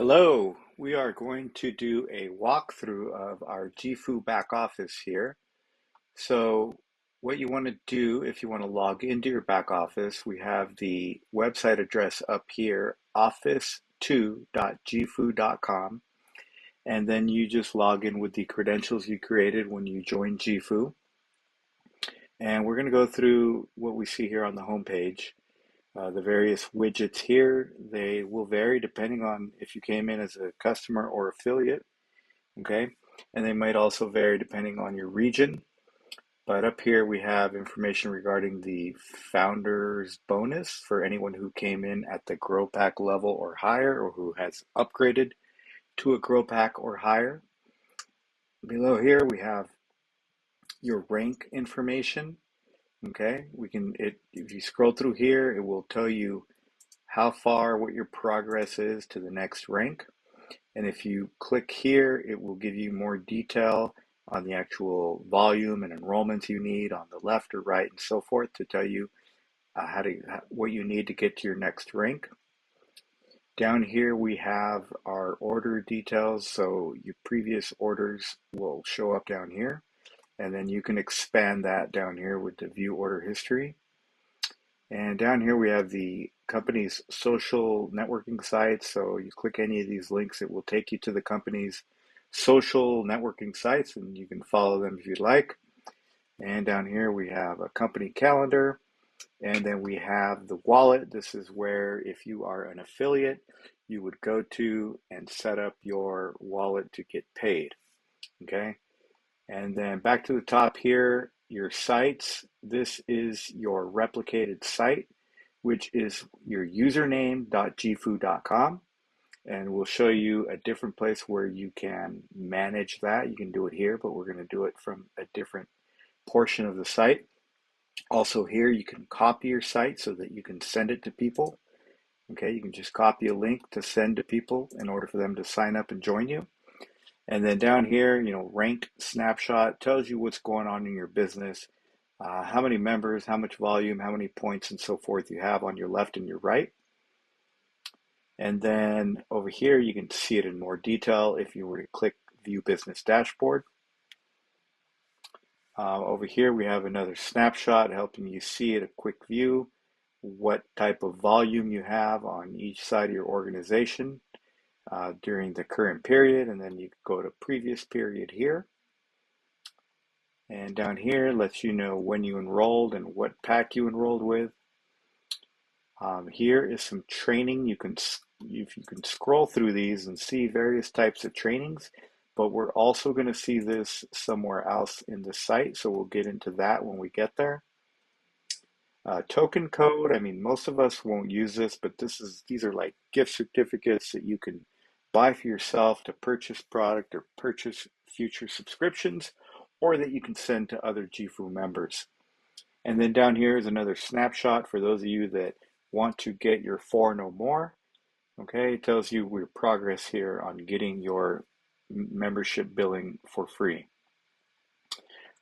Hello, we are going to do a walkthrough of our Jifu back office here. So what you want to do if you want to log into your back office, we have the website address up here, office2.jifu.com, and then you just log in with the credentials you created when you joined Jifu. And we're going to go through what we see here on the home page. The various widgets here, they will vary depending on if you came in as a customer or affiliate. Okay, and they might also vary depending on your region. But up here we have information regarding the founder's bonus for anyone who came in at the grow pack level or higher, or who has upgraded to a grow pack or higher. Below here we have your rank information. Okay, if you scroll through here, it will tell you how far, what your progress is to the next rank. And if you click here, it will give you more detail on the actual volume and enrollments you need on the left or right and so forth to tell you what you need to get to your next rank. Down here we have our order details, so your previous orders will show up down here, and then you can expand that down here with the view order history. And down here we have the company's social networking sites. So you click any of these links, it will take you to the company's social networking sites, and you can follow them if you'd like. And down here we have a company calendar, and then we have the wallet. This is where, if you are an affiliate, you would go to and set up your wallet to get paid. Okay. And then back to the top here, your sites. This is your replicated site, which is your username.jifu.com. And we'll show you a different place where you can manage that. You can do it here, but we're going to do it from a different portion of the site. Also here, you can copy your site so that you can send it to people. Okay, you can just copy a link to send to people in order for them to sign up and join you. And then down here, rank snapshot tells you what's going on in your business, how many members, how much volume, how many points, and so forth you have on your left and your right. And then over here, you can see it in more detail if you were to click View Business Dashboard. Over here, we have another snapshot helping you see at a quick view what type of volume you have on each side of your organization during the current period, and then you go to previous period here. And down here lets you know when you enrolled and what pack you enrolled with. Here is some training. You can scroll through these and see various types of trainings, but we're also going to see this somewhere else in the site, so we'll get into that when we get there. Token code, I mean, most of us won't use this, but these are like gift certificates that you can buy for yourself to purchase product or purchase future subscriptions, or that you can send to other Jifu members. And then down here is another snapshot for those of you that want to get your 4 no more. Okay, it tells you your progress here on getting your membership billing for free.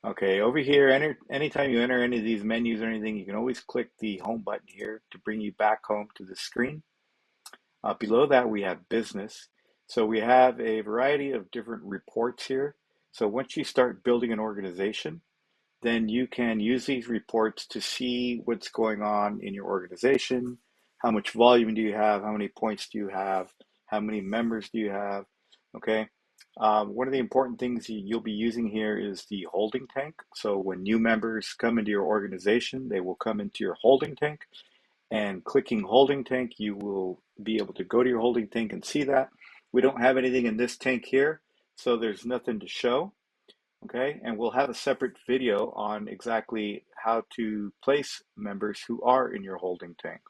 Okay, over here, anytime you enter any of these menus or anything, you can always click the home button here to bring you back home to the screen. Below that, we have business. So we have a variety of different reports here. So once you start building an organization, then you can use these reports to see what's going on in your organization. How much volume do you have? How many points do you have? How many members do you have? Okay. One of the important things you'll be using here is the holding tank. So when new members come into your organization, they will come into your holding tank, and clicking holding tank, you will be able to go to your holding tank and see that. We don't have anything in this tank here, so there's nothing to show. Okay, and we'll have a separate video on exactly how to place members who are in your holding tank.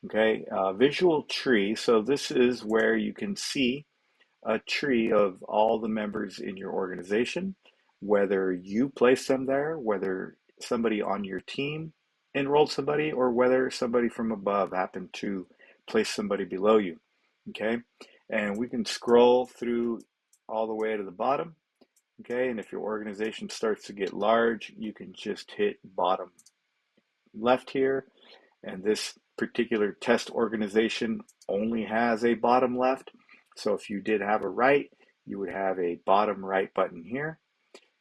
Okay, visual tree. So this is where you can see a tree of all the members in your organization, whether you place them there, whether somebody on your team enrolled somebody, or whether somebody from above happened to place somebody below you. Okay, and we can scroll through all the way to the bottom. Okay, and if your organization starts to get large, you can just hit bottom left here. And this particular test organization only has a bottom left. So if you did have a right, you would have a bottom right button here.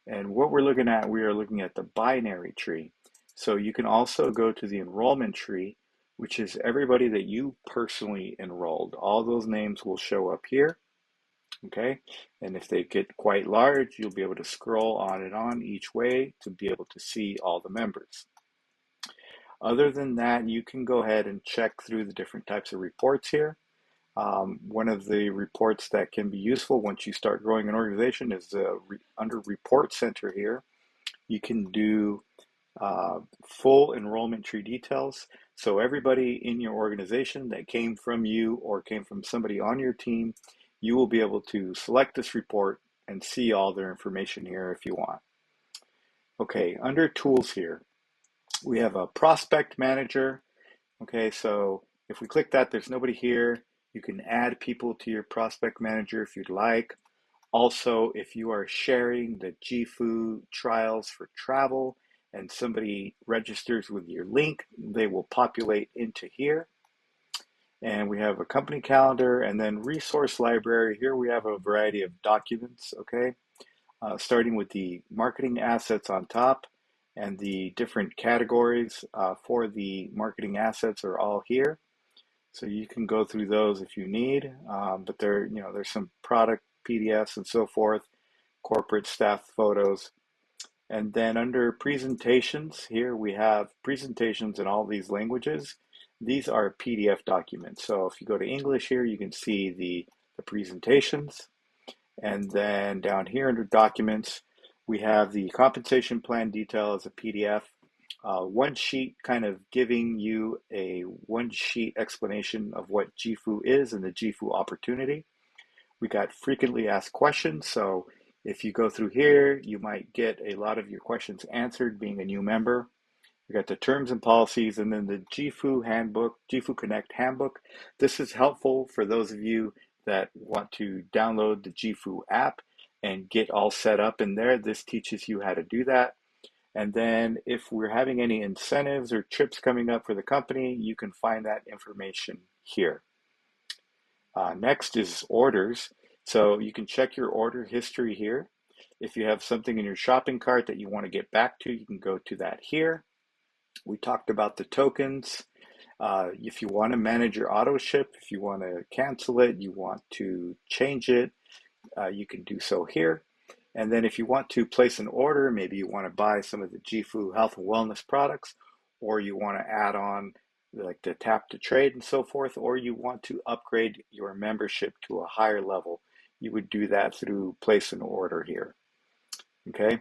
And what we're looking at, we are looking at the binary tree. So you can also go to the enrollment tree, which is everybody that you personally enrolled. All those names will show up here. Okay, and if they get quite large, you'll be able to scroll on and on each way to be able to see all the members. Other than that, you can go ahead and check through the different types of reports here. One of the reports that can be useful once you start growing an organization is under Report Center here. You can do full enrollment tree details. So everybody in your organization that came from you or came from somebody on your team, you will be able to select this report and see all their information here if you want. Okay, under tools here, we have a prospect manager. Okay, so if we click that, there's nobody here. You can add people to your prospect manager if you'd like. Also, if you are sharing the Jifu trials for travel and somebody registers with your link, they will populate into here. And we have a company calendar and then resource library. Here we have a variety of documents, okay? Starting with the marketing assets on top, and the different categories for the marketing assets are all here. So you can go through those if you need, but there's some product PDFs and so forth, corporate staff photos. And then under presentations, here we have presentations in all these languages. These are PDF documents. So if you go to English here, you can see the presentations. And then down here under documents, we have the compensation plan detail as a PDF. One sheet kind of giving you a one sheet explanation of what Jifu is and the Jifu opportunity. We got frequently asked questions. So if you go through here, you might get a lot of your questions answered being a new member. We got the terms and policies, and then the Jifu handbook, Jifu Connect handbook. This is helpful for those of you that want to download the Jifu app and get all set up in there. This teaches you how to do that. And then if we're having any incentives or trips coming up for the company, you can find that information here. Next is orders. So you can check your order history here. If you have something in your shopping cart that you want to get back to, you can go to that here. We talked about the tokens. If you want to manage your auto ship, if you want to cancel it, you want to change it, you can do so here. And then if you want to place an order, maybe you want to buy some of the Jifu health and wellness products, or you want to add on like the tap to trade and so forth, or you want to upgrade your membership to a higher level, you would do that through place an order here. Okay,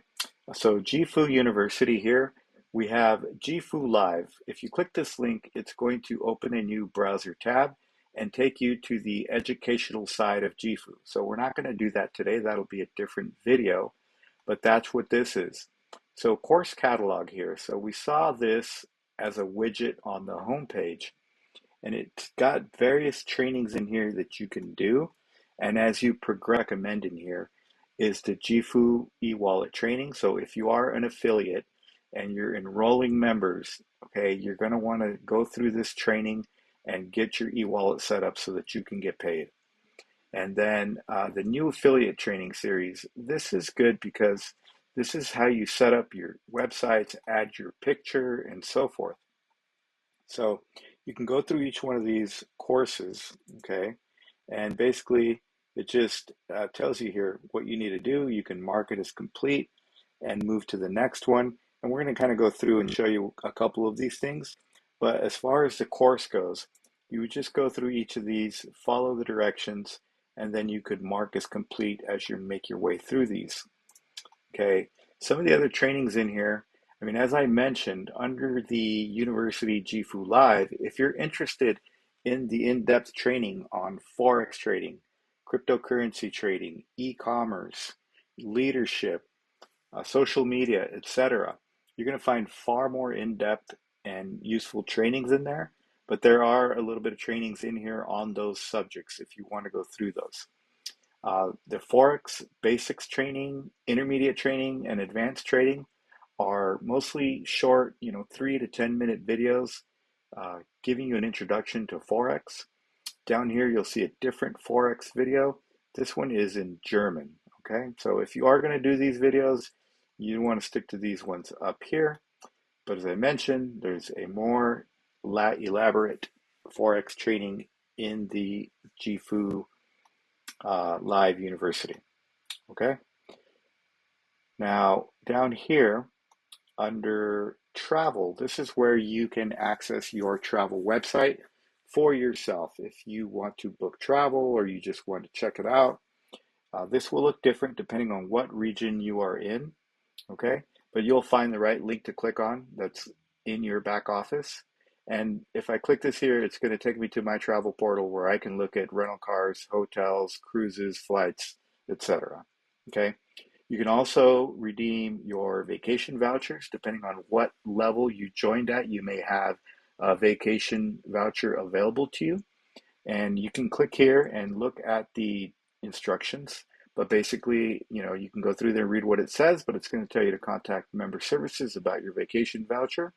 so Jifu University here, we have Jifu Live. If you click this link, it's going to open a new browser tab and take you to the educational side of Jifu. So we're not going to do that today. That'll be a different video, but that's what this is. So course catalog here. So we saw this as a widget on the homepage, and it's got various trainings in here that you can do. And as you progress, recommend in here is the Jifu e-wallet training. So if you are an affiliate and you're enrolling members, okay, you're going to want to go through this training and get your e-wallet set up so that you can get paid. And then the new affiliate training series, this is good because this is how you set up your websites, add your picture, and so forth. So you can go through each one of these courses, okay, and basically it just tells you here what you need to do. You can mark it as complete and move to the next one. And we're going to kind of go through and show you a couple of these things. But as far as the course goes, you would just go through each of these, follow the directions, and then you could mark as complete as you make your way through these. Okay, some of the other trainings in here, I mean, as I mentioned, under the University Jifu Live, if you're interested in the in-depth training on Forex trading, cryptocurrency trading, e-commerce, leadership, social media, etc., you're going to find far more in-depth and useful trainings in there, but there are a little bit of trainings in here on those subjects if you want to go through those. The Forex basics training, intermediate training, and advanced trading are mostly short, 3 to 10 minute videos giving you an introduction to Forex. Down here, you'll see a different Forex video. This one is in German, okay? So if you are going to do these videos, you want to stick to these ones up here. But as I mentioned, there's a more elaborate Forex training in the Jifu Live University, okay? Now, down here under travel, this is where you can access your travel website for yourself. If you want to book travel or you just want to check it out, this will look different depending on what region you are in, okay? But you'll find the right link to click on that's in your back office. And if I click this here, it's going to take me to my travel portal where I can look at rental cars, hotels, cruises, flights, etc. Okay. You can also redeem your vacation vouchers depending on what level you joined at. You may have a vacation voucher available to you, and you can click here and look at the instructions. But basically, you can go through there and read what it says, but it's going to tell you to contact member services about your vacation voucher.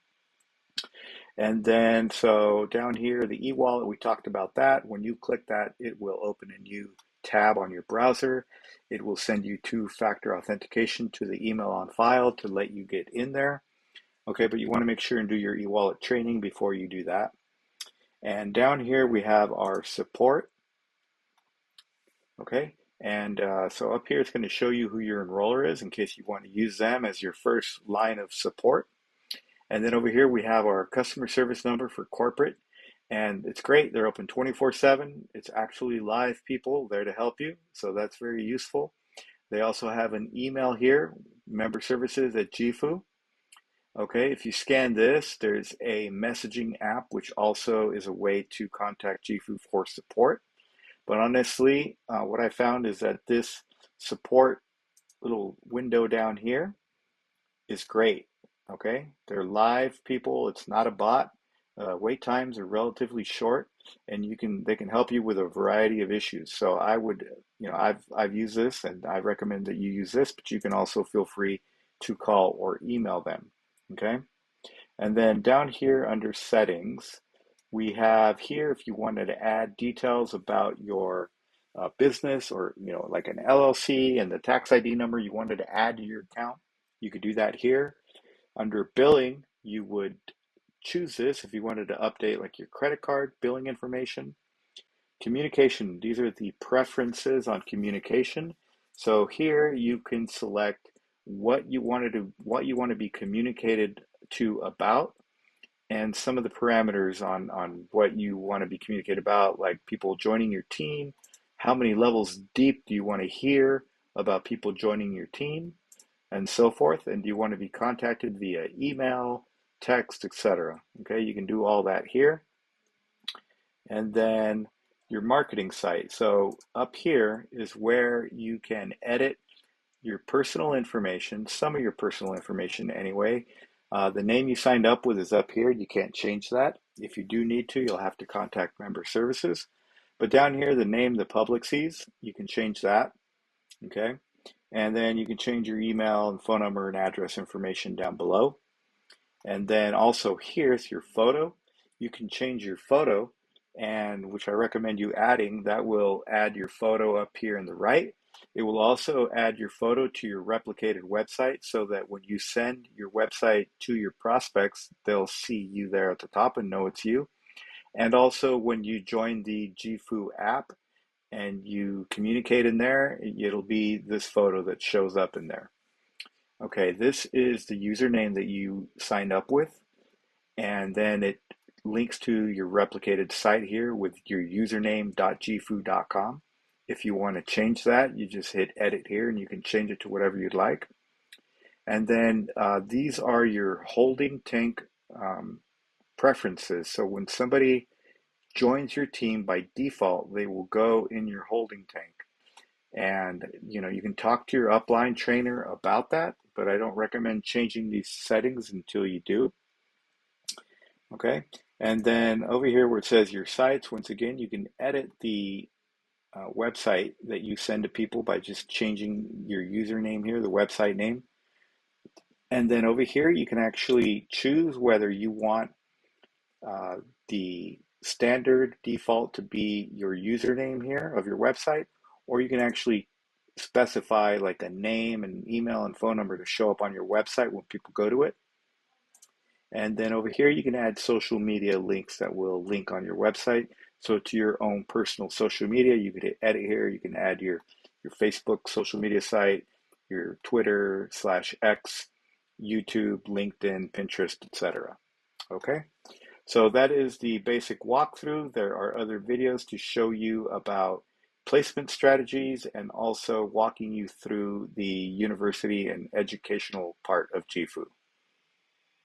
And then, so down here, the e-wallet, we talked about that. When you click that, it will open a new tab on your browser. It will send you two-factor authentication to the email on file to let you get in there. Okay, but you want to make sure and do your e-wallet training before you do that. And down here, we have our support. Okay, and so up here, it's going to show you who your enroller is in case you want to use them as your first line of support. And then over here, we have our customer service number for corporate. And it's great. They're open 24/7. It's actually live people there to help you. So that's very useful. They also have an email here, member services at Jifu. Okay, if you scan this, there's a messaging app, which also is a way to contact Jifu for support. But honestly, what I found is that this support little window down here is great. Okay, they're live people. It's not a bot. Wait times are relatively short, and they can help you with a variety of issues. So I would, I've used this, and I recommend that you use this. But you can also feel free to call or email them. Okay, and then down here under settings, we have here if you wanted to add details about your business or like an LLC and the tax ID number you wanted to add to your account, you could do that here. Under billing, you would choose this if you wanted to update like your credit card billing information. Communication, these are the preferences on communication. So here you can select what you want to be communicated to about, and some of the parameters on what you want to be communicated about, like people joining your team, how many levels deep do you want to hear about people joining your team, and so forth. And do you want to be contacted via email, text, etc.? Okay, you can do all that here. And then your marketing site. So up here is where you can edit your personal information, some of your personal information anyway. The name you signed up with is up here. You can't change that. If you do need to, you'll have to contact member services. But down here, the name the public sees, you can change that. Okay. And then you can change your email and phone number and address information down below. And then also here's your photo. You can change your photo, and which I recommend you adding. That will add your photo up here in the right. It will also add your photo to your replicated website so that when you send your website to your prospects, they'll see you there at the top and know it's you. And also when you join the Jifu app and you communicate in there, it'll be this photo that shows up in there. Okay, this is the username that you signed up with, and then it links to your replicated site here with your username.jifu.com. If you want to change that, you just hit edit here and you can change it to whatever you'd like. And then these are your holding tank preferences. So when somebody joins your team, by default, they will go in your holding tank. And you can talk to your upline trainer about that, but I don't recommend changing these settings until you do. Okay, and then over here where it says your sites, once again, you can edit the website that you send to people by just changing your username here, the website name. And then over here, you can actually choose whether you want the standard default to be your username here of your website, or you can actually specify like a name and email and phone number to show up on your website when people go to it. And then over here, you can add social media links that will link on your website. So to your own personal social media, you could edit here. You can add your Facebook social media site, your Twitter / X, YouTube, LinkedIn, Pinterest, etc. Okay. So that is the basic walkthrough. There are other videos to show you about placement strategies and also walking you through the university and educational part of Jifu.